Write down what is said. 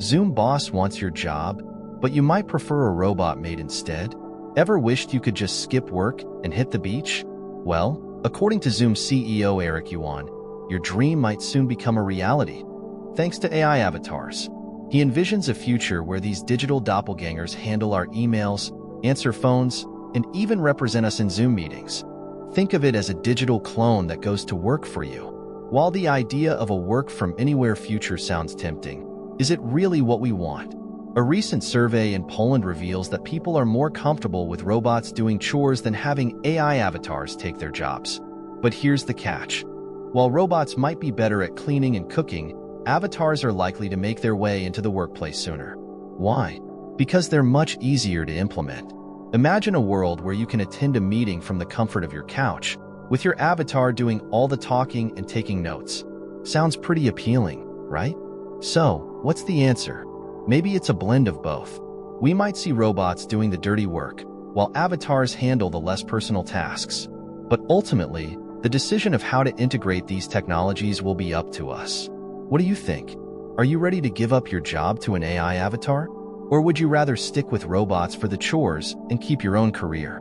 Zoom boss wants your job, but you might prefer a robot maid instead? Ever wished you could just skip work and hit the beach? Well, according to Zoom CEO Eric Yuan, your dream might soon become a reality, thanks to AI avatars. He envisions a future where these digital doppelgangers handle our emails, answer phones, and even represent us in Zoom meetings. Think of it as a digital clone that goes to work for you. While the idea of a work-from-anywhere future sounds tempting, is it really what we want? A recent survey in Poland reveals that people are more comfortable with robots doing chores than having AI avatars take their jobs. But here's the catch. While robots might be better at cleaning and cooking, avatars are likely to make their way into the workplace sooner. Why? Because they're much easier to implement. Imagine a world where you can attend a meeting from the comfort of your couch, with your avatar doing all the talking and taking notes. Sounds pretty appealing, right? So, what's the answer? Maybe it's a blend of both. We might see robots doing the dirty work, while avatars handle the less personal tasks. But ultimately, the decision of how to integrate these technologies will be up to us. What do you think? Are you ready to give up your job to an AI avatar? Or would you rather stick with robots for the chores and keep your own career?